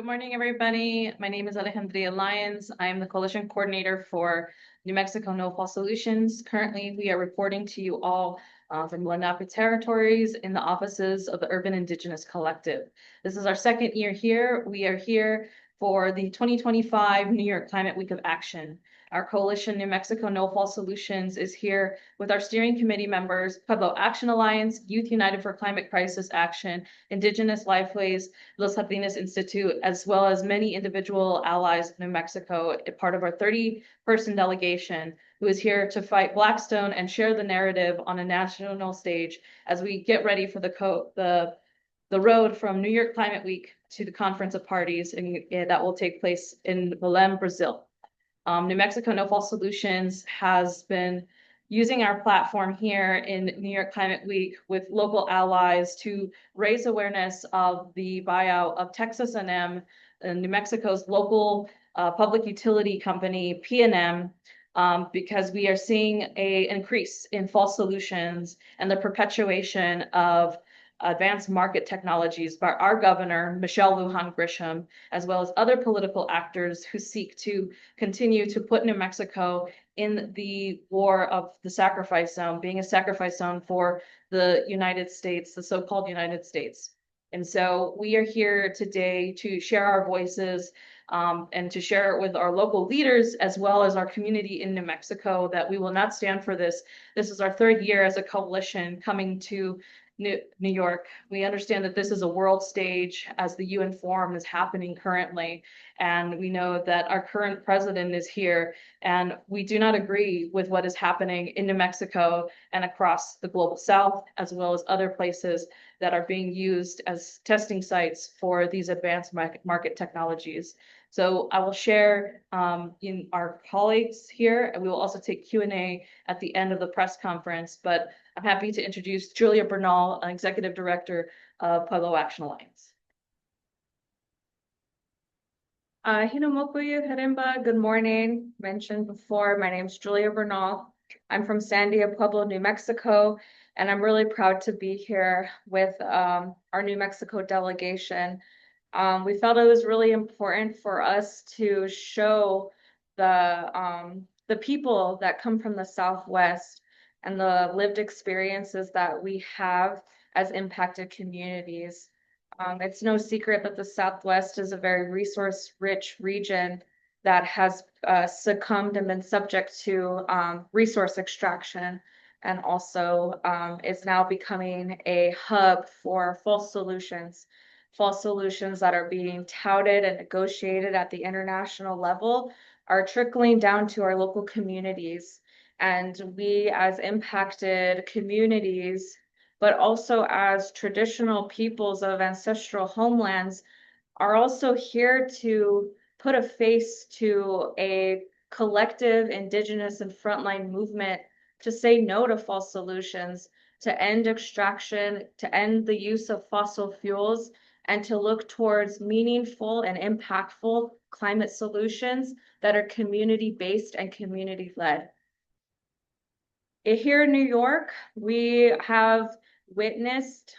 Good morning, everybody. My name is Alejandria Lyons. I am the Coalition Coordinator for New Mexico No Fall Solutions. Currently, we are reporting to you all from Lenape Territories in the offices of the Urban Indigenous Collective. This is our second year here. We are here for the 2025 New York Climate Week of Action. Our coalition, New Mexico No Fall Solutions, is here with our steering committee members, Pueblo Action Alliance, Youth United for Climate Crisis Action, Indigenous Lifeways, Los Jardines Institute, as well as many individual allies of New Mexico, part of our 30-person delegation who is here to fight Blackstone and share the narrative on a national stage as we get ready for the road from New York Climate Week to the Conference of Parties that will take place in Belém, Brazil. New Mexico No Fall Solutions has been using our platform here in New York Climate Week with local allies to raise awareness of the buyout of Texas A&M, New Mexico's local public utility company, PNM, because we are seeing an increase in false solutions and the perpetuation of advanced market technologies by our governor, Michelle Lujan Grisham, as well as other political actors who seek to continue to put New Mexico in the war of the sacrifice zone, being a sacrifice zone for the United States, the so-called United States. And so we are here today to share our voices and to share it with our local leaders as well as our community in New Mexico that we will not stand for this. This is our third year as a coalition coming to New York. We understand that this is a world stage as the UN Forum is happening currently. And we know that our current president is here, and we do not agree with what is happening in New Mexico and across the global South, as well as other places that are being used as testing sites for these advanced market technologies. So I will share in our colleagues here, and we will also take Q&A at the end of the press conference, but I'm happy to introduce Julia Bernal, Executive Director of Pueblo Action Alliance. Hinomokuyu Heremba, good morning. Mentioned before, my name is Julia Bernal. I'm from Sandia, Pueblo, New Mexico, and I'm really proud to be here with our New Mexico delegation. We felt it was really important for us to show the people that come from the Southwest and the lived experiences that we have as impacted communities. It's no secret that the Southwest is a very resource-rich region that has succumbed and been subject to resource extraction, and also is now becoming a hub for false solutions that are being touted and negotiated at the international level are trickling down to our local communities. And we, as impacted communities, but also as traditional peoples of ancestral homelands, are also here to put a face to a collective indigenous and frontline movement to say no to false solutions, to end extraction, to end the use of fossil fuels, and to look towards meaningful and impactful climate solutions that are community-based and community-led. Here in New York, we have witnessed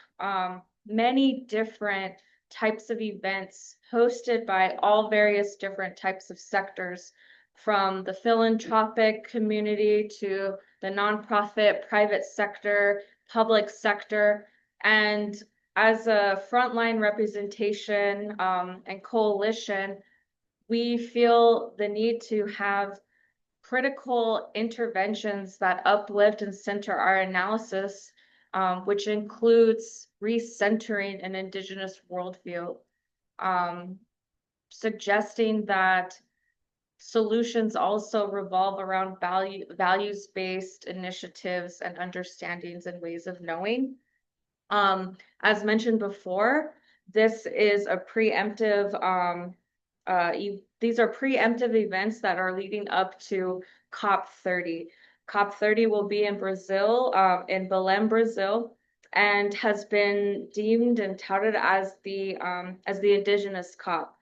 many different types of events hosted by all various different types of sectors, from the philanthropic community to the nonprofit, private sector, public sector. And as a frontline representation and coalition, we feel the need to have critical interventions that uplift and center our analysis, which includes recentering an indigenous worldview, suggesting that solutions also revolve around values-based initiatives and understandings and ways of knowing. As mentioned before, this is a preemptive these are preemptive events that are leading up to COP30. COP30 will be in Brazil, in Belém, Brazil, and has been deemed and touted as the indigenous COP.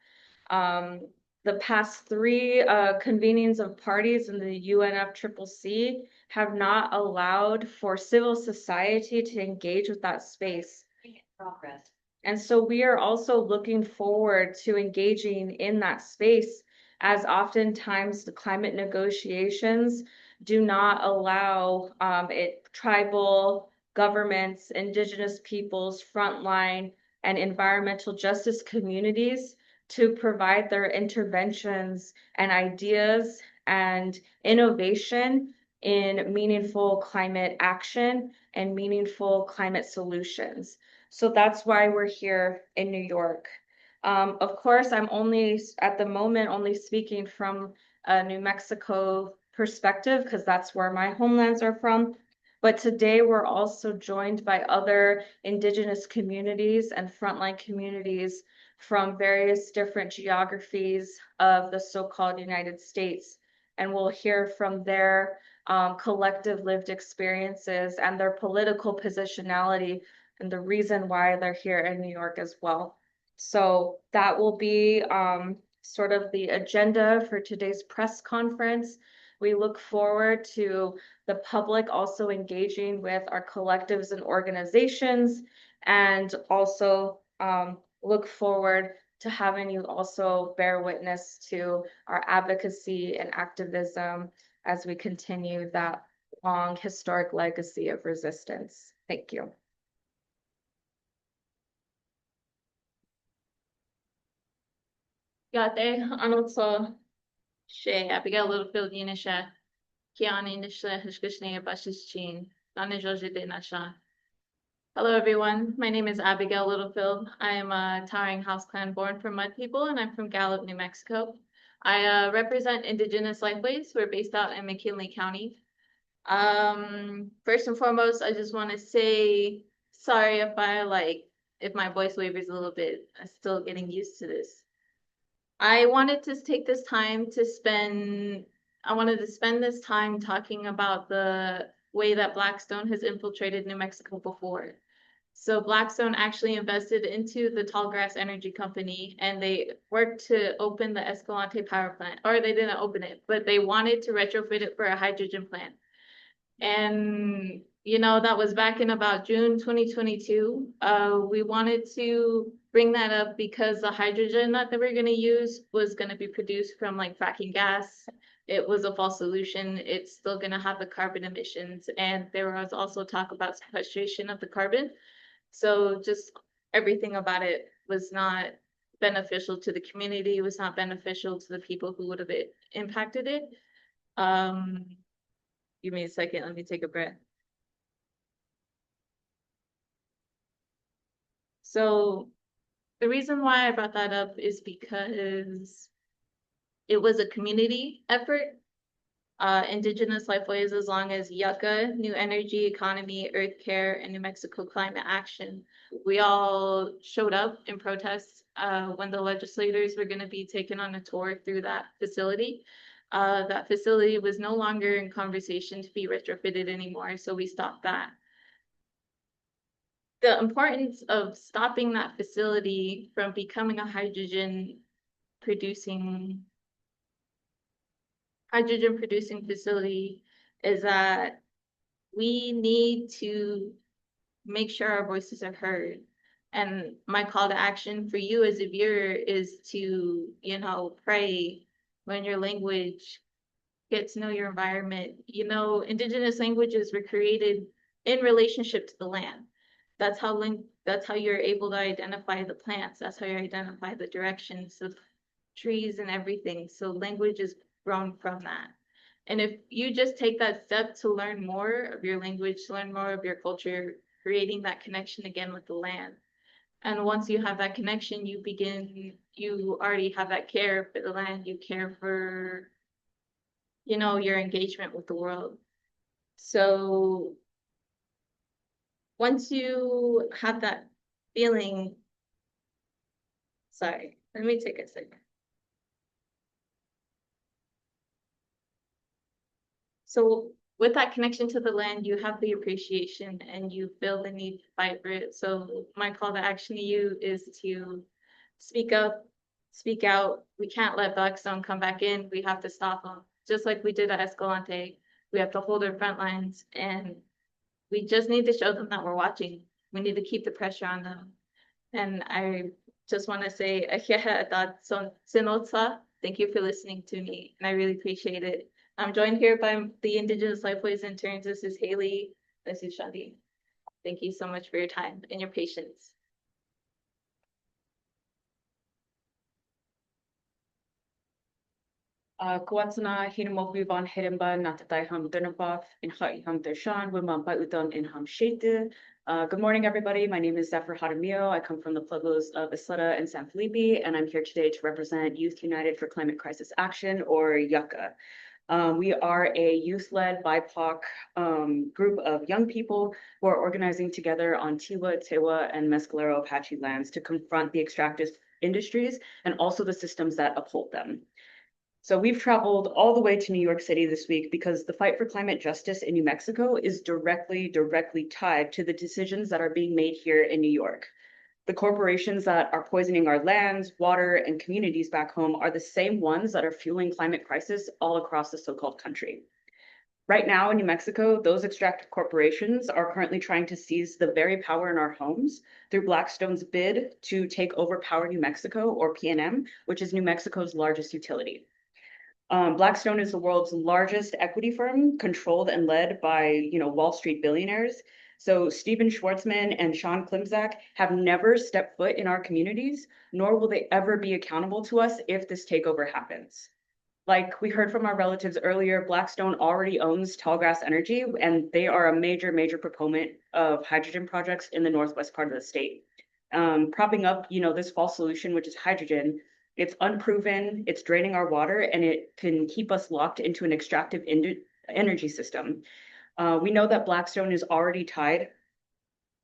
The past three convenings of parties in the UNFCCC have not allowed for civil society to engage with that space. Progress. And so we are also looking forward to engaging in that space, as oftentimes the climate negotiations do not allow tribal governments, indigenous peoples, frontline, and environmental justice communities to provide their interventions and ideas and innovation in meaningful climate action and meaningful climate solutions. So that's why we're here in New York. Of course, I'm only at the moment only speaking from a New Mexico perspective because that's where my homelands are from. But today we're also joined by other indigenous communities and frontline communities from various different geographies of the so-called United States. And we'll hear from their collective lived experiences and their political positionality and the reason why they're here in New York as well. So that will be sort of the agenda for today's press conference. We look forward to the public also engaging with our collectives and organizations, and also look forward to having you also bear witness to our advocacy and activism as we continue that long historic legacy of resistance. Thank you. Gate anotso Abigail Littlefield Unisha, Kiani Nisha Hishkishne Bashishchin, Dana Georgia de Nasha. Hello everyone, my name is Abigail Littlefield. I am a Towering House Clan born from Mud People and I'm from Gallup, New Mexico. I represent Indigenous Lifeways. We're based out in McKinley County. First and foremost, I just want to say sorry if my voice wavers a little bit. I'm still getting used to this. I wanted to take this time to I wanted to spend this time talking about the way that Blackstone has infiltrated New Mexico before. So Blackstone actually invested into the Tallgrass Energy Company and they worked to open the Escalante power plant, or they didn't open it, but they wanted to retrofit it for a hydrogen plant. And that was back in about June 2022. We wanted to bring that up because the hydrogen that they were going to use was going to be produced from like fracking gas. It was a false solution. It's still going to have the carbon emissions. And there was also talk about sequestration of the carbon. So just everything about it was not beneficial to the community, was not beneficial to the people who would have impacted it. Give me a second, let me take a breath. So the reason why I brought that up is because it was a community effort. Indigenous Lifeways, as long as Yucca, New Energy Economy, Earth Care, and New Mexico Climate Action, we all showed up in protest when the legislators were going to be taken on a tour through that facility. That facility was no longer in conversation to be retrofitted anymore, so we stopped that. The importance of stopping that facility from becoming a hydrogen producing facility is that we need to make sure our voices are heard. And my call to action for you as a viewer is to, pray, learn your language, get to know your environment. Indigenous languages were created in relationship to the land. That's how you're able to identify the plants. That's how you identify the directions of trees and everything. So language is grown from that. And if you just take that step to learn more of your language, to learn more of your culture, creating that connection again with the land. And once you have that connection, you already have that care for the land, you care for, your engagement with the world. So once you have that feeling, sorry, let me take a second. So with that connection to the land, you have the appreciation and you feel the need to fight for it. So my call to action to you is to speak up, speak out. We can't let Blackstone come back in. We have to stop them. Just like we did at Escalante, we have to hold our front lines and we just need to show them that we're watching. We need to keep the pressure on them. And I just want to say, Sinotsa. Thank you for listening to me, and I really appreciate it. I'm joined here by the Indigenous Lifeways interns. This is Haley. This is Shadi. Thank you so much for your time and your patience. Kuatsana hinamoku van Hirimba natatai ham Dunabaf in Hai ham Dershan Wimam Baudan in ham Shete. Good morning, everybody. My name is Zephyr Hadamio. I come from the Pueblos of Isleta and San Felipe, and I'm here today to represent Youth United for Climate Crisis Action, or YUCCA. We are a youth-led BIPOC group of young people who are organizing together on Tiwa, Tewa, and Mescalero Apache lands to confront the extractive industries and also the systems that uphold them. So we've traveled all the way to New York City this week because the fight for climate justice in New Mexico is directly tied to the decisions that are being made here in New York. The corporations that are poisoning our lands, water, and communities back home are the same ones that are fueling climate crisis all across the so-called country. Right now in New Mexico, those extractive corporations are currently trying to seize the very power in our homes through Blackstone's bid to take over Power New Mexico, or PNM, which is New Mexico's largest utility. Blackstone is the world's largest equity firm, controlled and led by, Wall Street billionaires. So Stephen Schwartzman and Sean Klimczak have never stepped foot in our communities, nor will they ever be accountable to us if this takeover happens. Like we heard from our relatives earlier, Blackstone already owns Tallgrass Energy, and they are a major proponent of hydrogen projects in the northwest part of the state. Propping up, this false solution, which is hydrogen. It's unproven, it's draining our water, and it can keep us locked into an extractive energy system. We know that Blackstone is already tied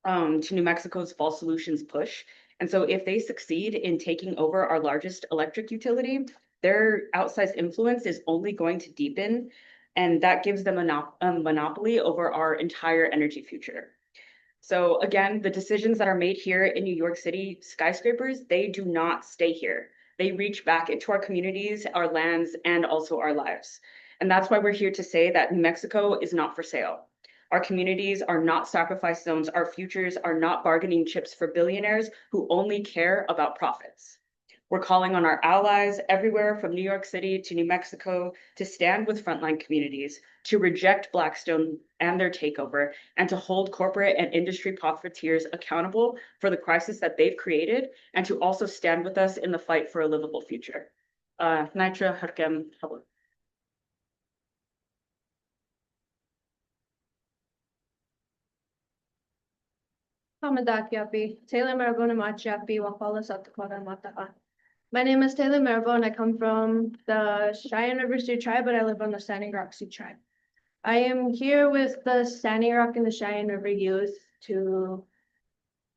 to New Mexico's false solutions push. And so if they succeed in taking over our largest electric utility, their outsized influence is only going to deepen, and that gives them a monopoly over our entire energy future. So again, the decisions that are made here in New York City skyscrapers, they do not stay here. They reach back into our communities, our lands, and also our lives. And that's why we're here to say that New Mexico is not for sale. Our communities are not sacrifice zones. Our futures are not bargaining chips for billionaires who only care about profits. We're calling on our allies everywhere from New York City to New Mexico to stand with frontline communities, to reject Blackstone and their takeover, and to hold corporate and industry profiteers accountable for the crisis that they've created, and to also stand with us in the fight for a livable future. Nitra Harkem Habur. Hamadak Yapi, Taylor Marabona Mach Yapi, Wapala South Dakota Mataha. My name is Taylor Marabo and I come from the Cheyenne River Sioux tribe, but I live on the Standing Rock Sioux tribe. I am here with the Standing Rock and the Cheyenne River youth to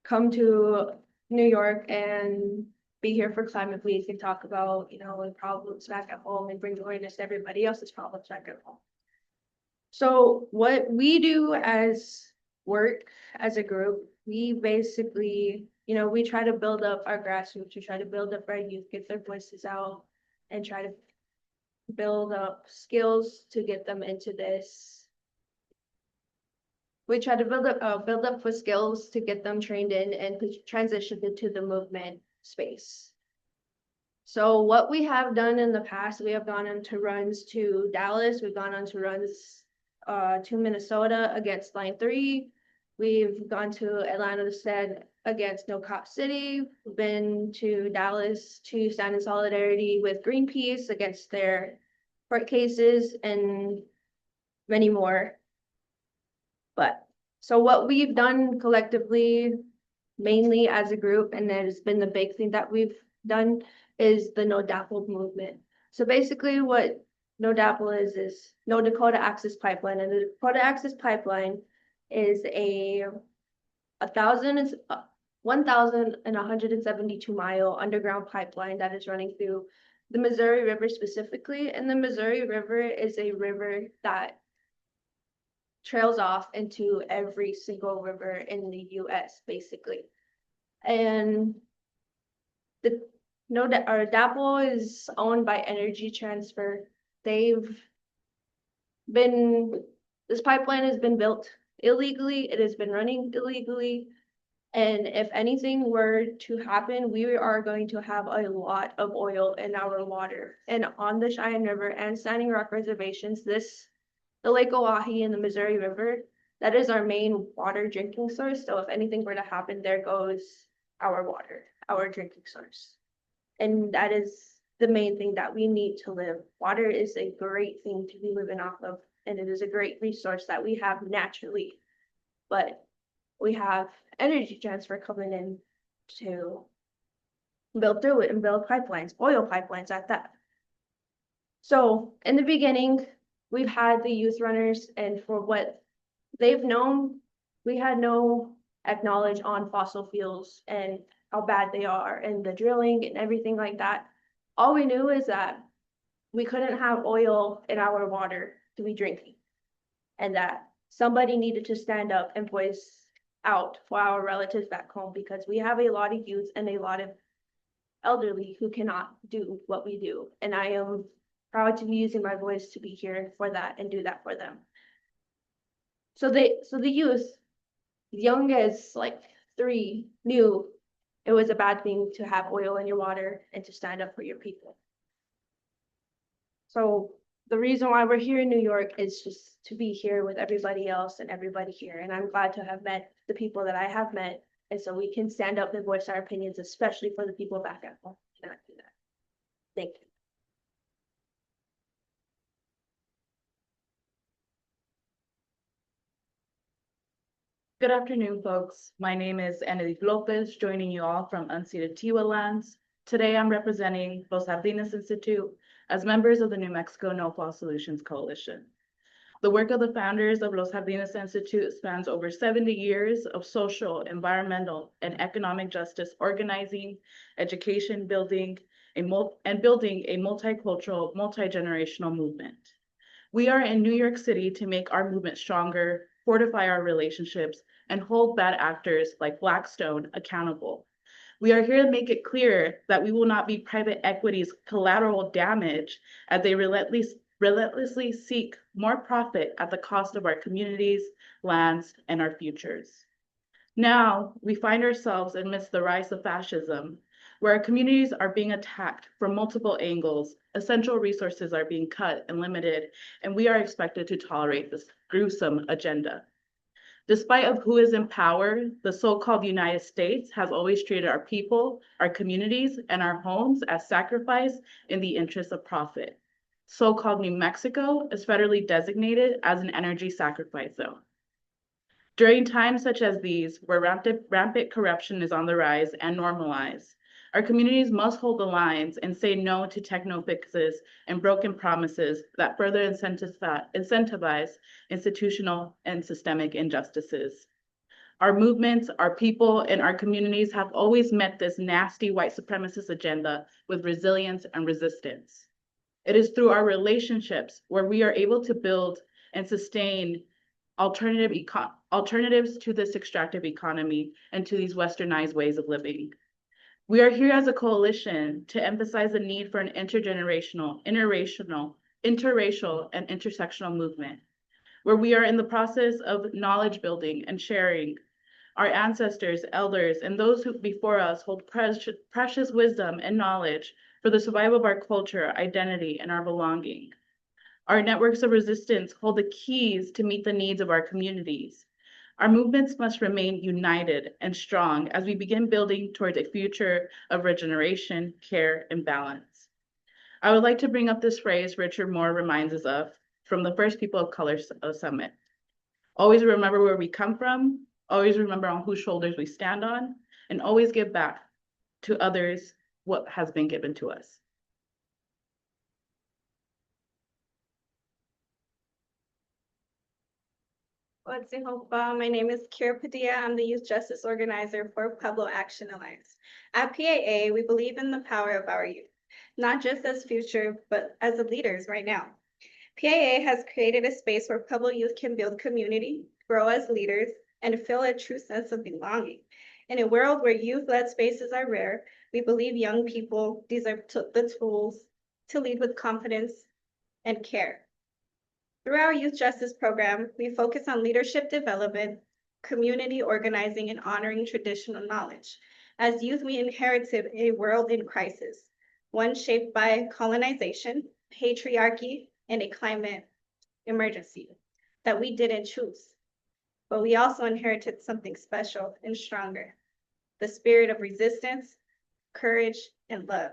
come to New York and be here for Climate Week and talk about, the problems back at home and bring awareness to everybody else's problems back at home. So what we do as work as a group, we basically, we try to build up our grassroots, we try to build up our youth, get their voices out and try to build up skills to get them into this. We try to build up for skills to get them trained in and transition into the movement space. So what we have done in the past, we have gone into runs to Dallas, we've gone on to runs to Minnesota against Line 3. We've gone to Atlanta to stand against No Cop City. We've been to Dallas to stand in solidarity with Greenpeace against their court cases and many more. But so what we've done collectively, mainly as a group, and that has been the big thing that we've done, is the No DAPL movement. So basically what No DAPL is No Dakota Access Pipeline, and the Dakota Access Pipeline is a 1,172 mile underground pipeline that is running through the Missouri River specifically. And the Missouri River is a river that trails off into every single river in the US basically. And our DAPL is owned by Energy Transfer. This pipeline has been built illegally. It has been running illegally. And if anything were to happen, we are going to have a lot of oil in our water. And on the Cheyenne River and Standing Rock reservations, the Lake Oahe and the Missouri River, that is our main water drinking source. So if anything were to happen, there goes our water, our drinking source. And that is the main thing that we need to live. Water is a great thing to be living off of, and it is a great resource that we have naturally. But we have energy transfer coming in to build through it and build pipelines, oil pipelines at that. So in the beginning, we've had the youth runners, and for what they've known, we had no acknowledge on fossil fuels and how bad they are and the drilling and everything like that. All we knew is that we couldn't have oil in our water to be drinking, and that somebody needed to stand up and voice out for our relatives back home, because we have a lot of youth and a lot of elderly who cannot do what we do. And I am proud to be using my voice to be here for that and do that for them. So the youth, young as like 3, knew it was a bad thing to have oil in your water and to stand up for your people. So the reason why we're here in New York is just to be here with everybody else and everybody here. And I'm glad to have met the people that I have met. And so we can stand up and voice our opinions, especially for the people back at home who cannot do that. Thank you. Good afternoon, folks. My name is Annalise Lopez, joining you all from unceded Tiwa lands. Today, I'm representing Los Jardines Institute as members of the New Mexico No Fall Solutions Coalition. The work of the founders of Los Jardines Institute spans over 70 years of social, environmental, and economic justice organizing, education, building a multicultural, multi-generational movement. We are in New York City to make our movement stronger, fortify our relationships, and hold bad actors like Blackstone accountable. We are here to make it clear that we will not be private equity's collateral damage as they relentlessly seek more profit at the cost of our communities, lands, and our futures. Now, we find ourselves amidst the rise of fascism, where our communities are being attacked from multiple angles, essential resources are being cut and limited, and we are expected to tolerate this gruesome agenda. Despite of who is in power, the so-called United States has always treated our people, our communities, and our homes as sacrifice in the interest of profit. So-called New Mexico is federally designated as an energy sacrifice zone. During times such as these, where rampant corruption is on the rise and normalized, our communities must hold the lines and say no to techno fixes and broken promises that further incentivize institutional and systemic injustices. Our movements, our people, and our communities have always met this nasty white supremacist agenda with resilience and resistance. It is through our relationships where we are able to build and sustain alternatives to this extractive economy and to these westernized ways of living. We are here as a coalition to emphasize the need for an intergenerational, interracial, and intersectional movement, where we are in the process of knowledge building and sharing. Our ancestors, elders, and those who before us hold precious wisdom and knowledge for the survival of our culture, identity, and our belonging. Our networks of resistance hold the keys to meet the needs of our communities. Our movements must remain united and strong as we begin building towards a future of regeneration, care, and balance. I would like to bring up this phrase Richard Moore reminds us of from the First People of Color Summit. Always remember where we come from, always remember on whose shoulders we stand on, and always give back to others what has been given to us. What's in hope? My name is Kira Padilla. I'm the Youth Justice Organizer for Pueblo Action Alliance. At PAA, we believe in the power of our youth, not just as future, but as the leaders right now. PAA has created a space where Pueblo youth can build community, grow as leaders, and feel a true sense of belonging. In a world where youth-led spaces are rare, we believe young people deserve the tools to lead with confidence and care. Through our youth justice program, we focus on leadership development, community organizing, and honoring traditional knowledge. As youth, we inherited a world in crisis, one shaped by colonization, patriarchy, and a climate emergency that we didn't choose. But we also inherited something special and stronger, the spirit of resistance, courage, and love.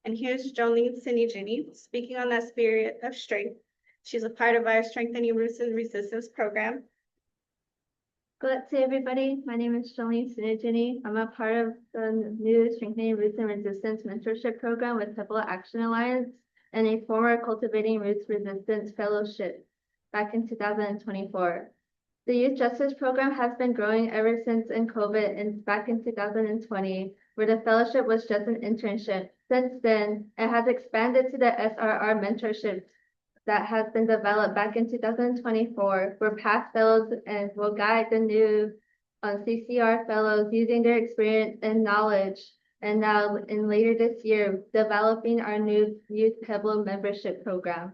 And here's Jolene Sinigini speaking on that spirit of strength. She's a part of our Strengthening Roots and Resistance program. Good day, everybody. My name is Jolene Sinigini. I'm a part of the new Strengthening Roots and Resistance mentorship program with Pueblo Action Alliance and a former Cultivating Roots Resistance Fellowship back in 2024. The Youth Justice Program has been growing ever since in COVID and back in 2020, where the fellowship was just an internship. Since then, it has expanded to the SRR mentorship that has been developed back in 2024, where past fellows and will guide the new CCR fellows using their experience and knowledge. And now, in later this year, developing our new Youth Pueblo membership program.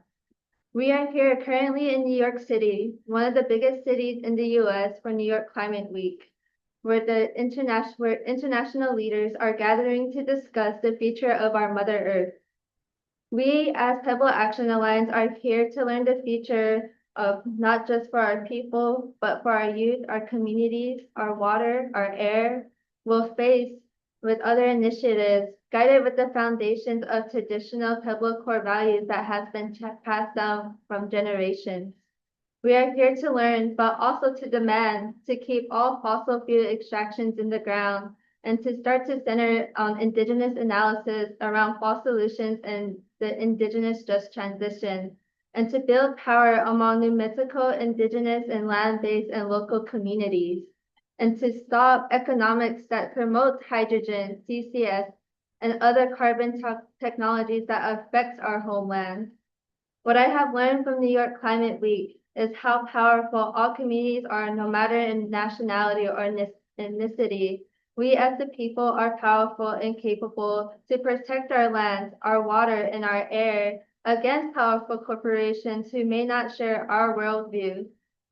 We are here currently in New York City, one of the biggest cities in the US for New York Climate Week, where international leaders are gathering to discuss the future of our Mother Earth. We as Pueblo Action Alliance are here to learn the future of not just for our people, but for our youth, our communities, our water, our air. We'll face with other initiatives guided with the foundations of traditional Pueblo core values that has been passed down from generations. We are here to learn, but also to demand to keep all fossil fuel extractions in the ground and to start to center on Indigenous analysis around fall solutions and the Indigenous just transition, and to build power among New Mexico Indigenous and land-based and local communities, and to stop economics that promotes hydrogen, CCS, and other carbon technologies that affect our homeland. What I have learned from New York Climate Week is how powerful all communities are, no matter in nationality or ethnicity. We as the people are powerful and capable to protect our lands, our water, and our air against powerful corporations who may not share our worldview.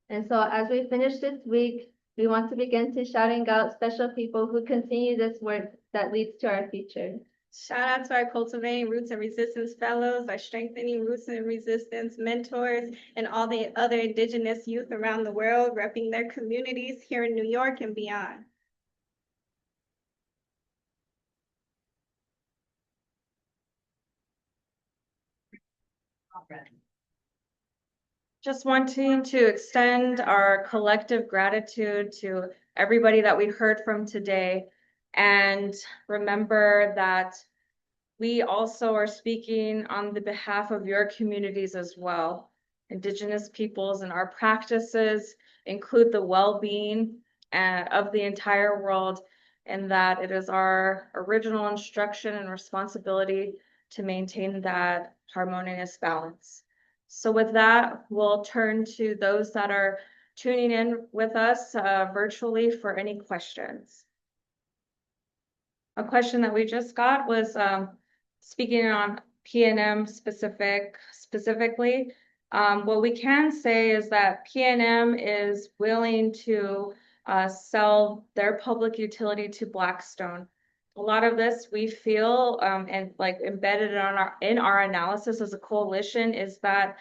And so as we finish this week, we want to begin to shouting out special people who continue this work that leads to our future. Shout out to our Cultivating Roots and Resistance Fellows, our Strengthening Roots and Resistance mentors, and all the other Indigenous youth around the world repping their communities here in New York and beyond. Just wanting to extend our collective gratitude to everybody that we heard from today. And remember that we also are speaking on the behalf of your communities as well. Indigenous peoples, and our practices include the well-being of the entire world, and that it is our original instruction and responsibility to maintain that harmonious balance. So with that, we'll turn to those that are tuning in with us virtually for any questions. A question that we just got was speaking on PNM specifically. What we can say is that PNM is willing to sell their public utility to Blackstone. A lot of this we feel and like embedded in our analysis as a coalition is that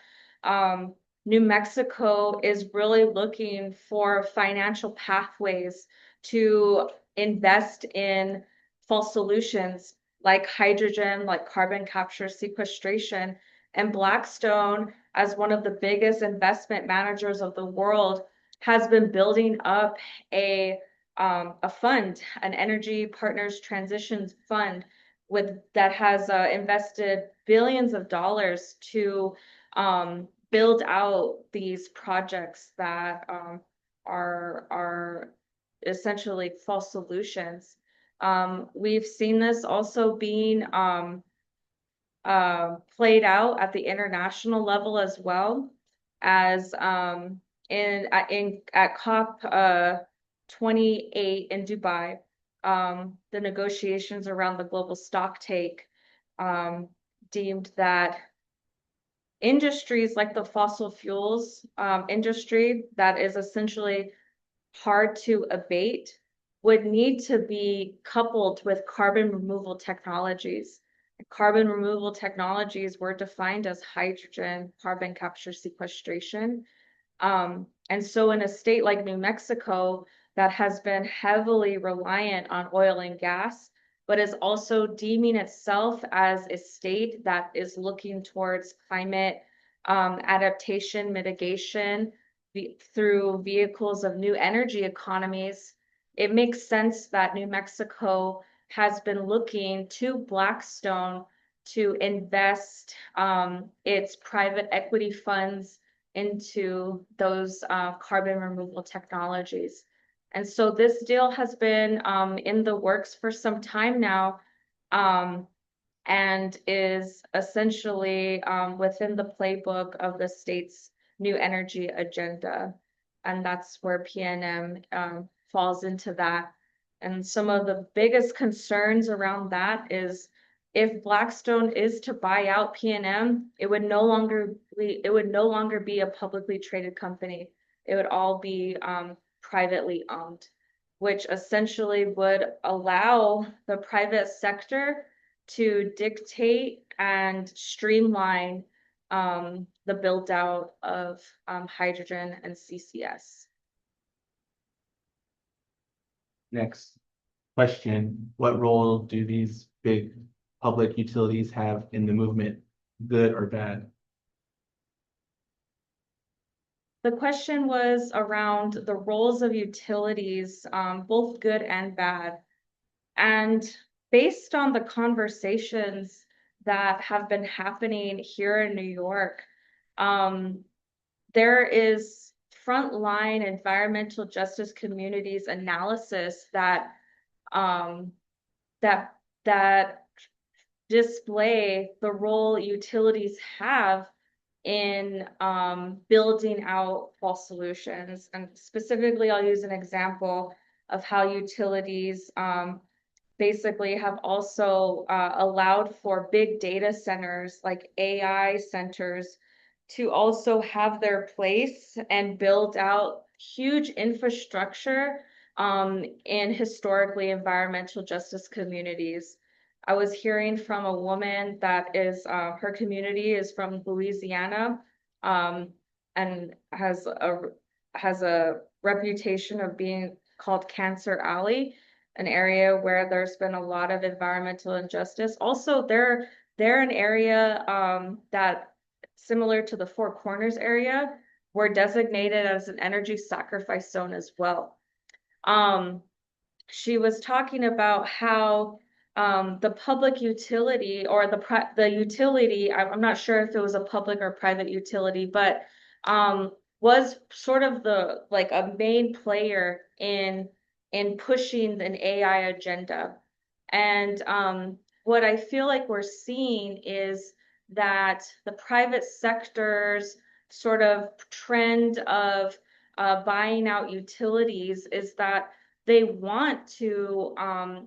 New Mexico is really looking for financial pathways to invest in fall solutions like hydrogen, like carbon capture sequestration. And Blackstone, as one of the biggest investment managers of the world, has been building up a fund, an Energy Partners Transitions Fund, that has invested billions of dollars to build out these projects that are essentially false solutions. We've seen this also being played out at the international level as well as at COP 28 in Dubai. The negotiations around the global stocktake deemed that industries like the fossil fuels industry that is essentially hard to abate would need to be coupled with carbon removal technologies. Carbon removal technologies were defined as hydrogen carbon capture sequestration. And so in a state like New Mexico that has been heavily reliant on oil and gas, but is also deeming itself as a state that is looking towards climate adaptation mitigation through vehicles of new energy economies, it makes sense that New Mexico has been looking to Blackstone to invest its private equity funds into those carbon removal technologies. And so this deal has been in the works for some time now, and is essentially within the playbook of the state's new energy agenda. And that's where PNM falls into that. And some of the biggest concerns around that is if Blackstone is to buy out PNM, it would no longer be a publicly traded company. It would all be privately owned, which essentially would allow the private sector to dictate and streamline the build out of hydrogen and CCS. Next question, what role do these big public utilities have in the movement, good or bad? The question was around the roles of utilities, both good and bad. And based on the conversations that have been happening here in New York, there is frontline environmental justice communities analysis that that display the role utilities have in building out false solutions. And specifically, I'll use an example of how utilities basically have also allowed for big data centers like AI centers to also have their place and build out huge infrastructure in historically environmental justice communities. I was hearing from a woman that is, her community is from Louisiana, and has a reputation of being called Cancer Alley, an area where there's been a lot of environmental injustice. Also, they're an area that, similar to the Four Corners area, were designated as an energy sacrifice zone as well. She was talking about how the public utility or the utility, I'm not sure if it was a public or private utility, but was sort of like a main player in pushing an AI agenda. And what I feel like we're seeing is that the private sector's sort of trend of buying out utilities is that they want to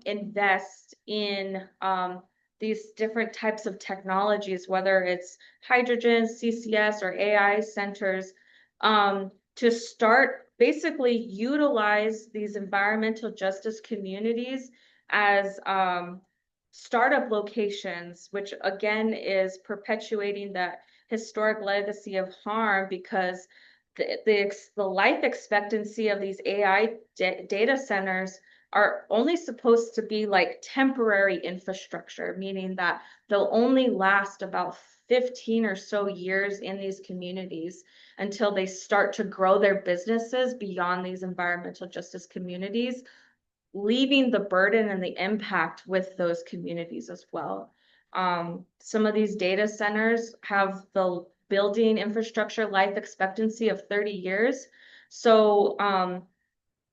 invest in these different types of technologies, whether it's hydrogen, CCS, or AI centers, to start basically utilize these environmental justice communities as startup locations, which again is perpetuating that historic legacy of harm, because the life expectancy of these AI data centers are only supposed to be like temporary infrastructure, meaning that they'll only last about 15 or so years in these communities until they start to grow their businesses beyond these environmental justice communities, leaving the burden and the impact with those communities as well. Some of these data centers have the building infrastructure life expectancy of 30 years. So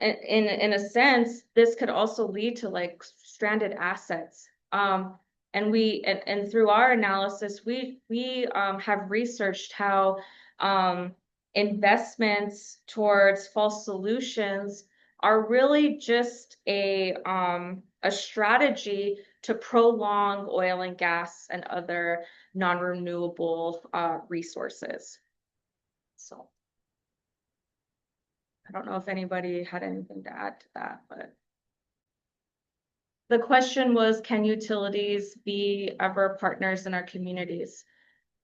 in a sense, this could also lead to like stranded assets. And through our analysis, we have researched how investments towards false solutions are really just a strategy to prolong oil and gas and other non-renewable resources. So. I don't know if anybody had anything to add to that, but. The question was, can utilities be ever partners in our communities?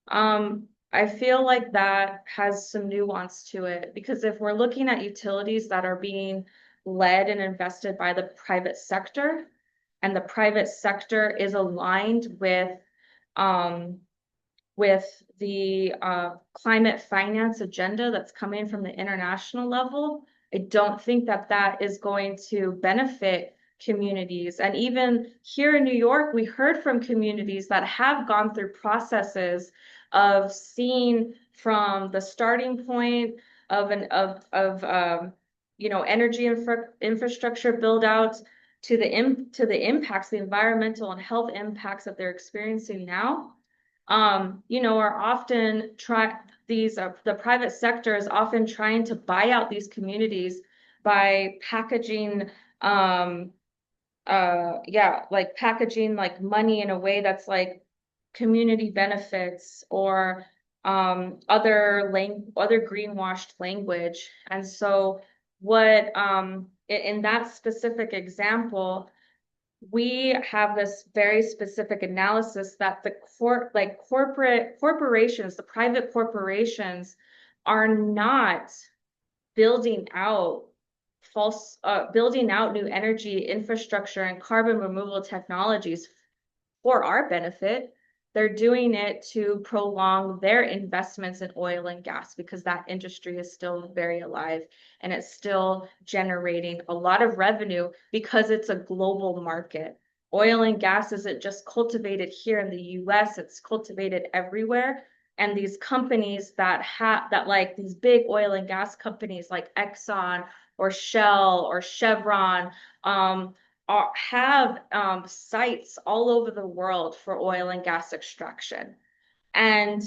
I feel like that has some nuance to it because if we're looking at utilities that are being led and invested by the private sector, and the private sector is aligned um, with the climate finance agenda that's coming from the international level, I don't think that that is going to benefit communities. And even here in New York, we heard from communities that have gone through processes of seeing from the starting point of energy infrastructure build out to the impacts, the environmental and health impacts that they're experiencing now. Are often the private sector is often trying to buy out these communities by packaging like packaging like money in a way that's like community benefits or other greenwashed language. And so what in that specific example, we have this very specific analysis that the corporations, the private corporations are not building out building out new energy infrastructure and carbon removal technologies for our benefit. They're doing it to prolong their investments in oil and gas because that industry is still very alive and it's still generating a lot of revenue because it's a global market. Oil and gas isn't just cultivated here in the US, it's cultivated everywhere. And these companies like these big oil and gas companies like Exxon or Shell or Chevron, have sites all over the world for oil and gas extraction. And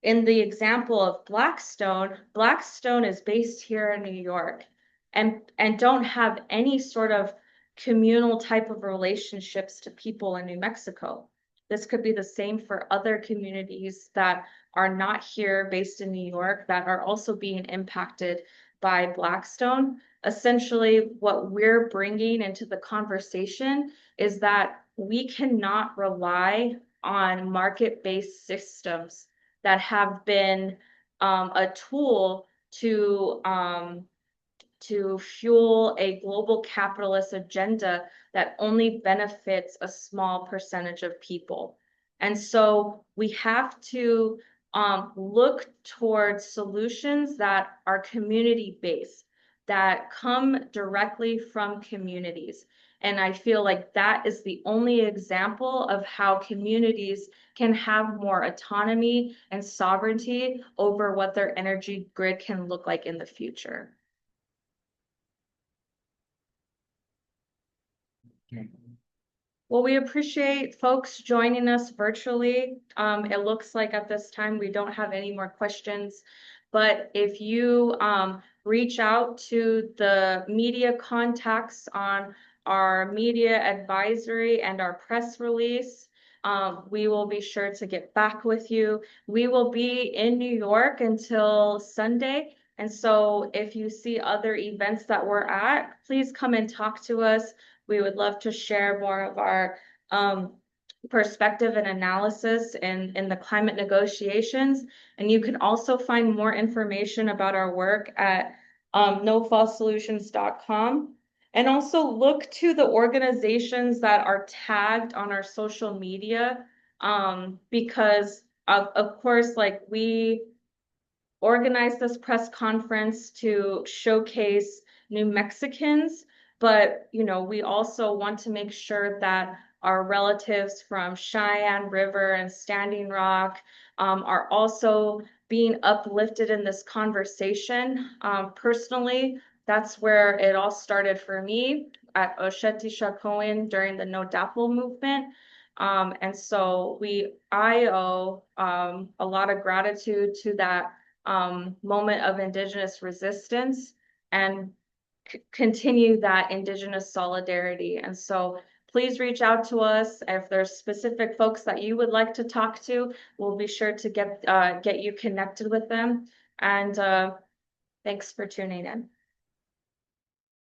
in the example of Blackstone is based here in New York and don't have any sort of communal type of relationships to people in New Mexico. This could be the same for other communities that are not here based in New York that are also being impacted by Blackstone. Essentially, what we're bringing into the conversation is that we cannot rely on market-based systems that have been a tool to fuel a global capitalist agenda that only benefits a small percentage of people. And so we have to look towards solutions that are community-based, that come directly from communities. And I feel like that is the only example of how communities can have more autonomy and sovereignty over what their energy grid can look like in the future. Well, we appreciate folks joining us virtually. It looks like at this time we don't have any more questions, but if you reach out to the media contacts on our media advisory and our press release, we will be sure to get back with you. We will be in New York until Sunday. And so if you see other events that we're at, please come and talk to us. We would love to share more of our perspective and analysis in the climate negotiations. And you can also find more information about our work at nofallsolutions.com. And also look to the organizations that are tagged on our social media because of course, like we organized this press conference to showcase New Mexicans, but we also want to make sure that our relatives from Cheyenne River and Standing Rock are also being uplifted in this conversation. Personally, that's where it all started for me at Oshetisha during the No DAPL movement. And so I owe a lot of gratitude to that moment of Indigenous resistance and continue that Indigenous solidarity. And so please reach out to us. If there's specific folks that you would like to talk to, we'll be sure to get you connected with them. And thanks for tuning in.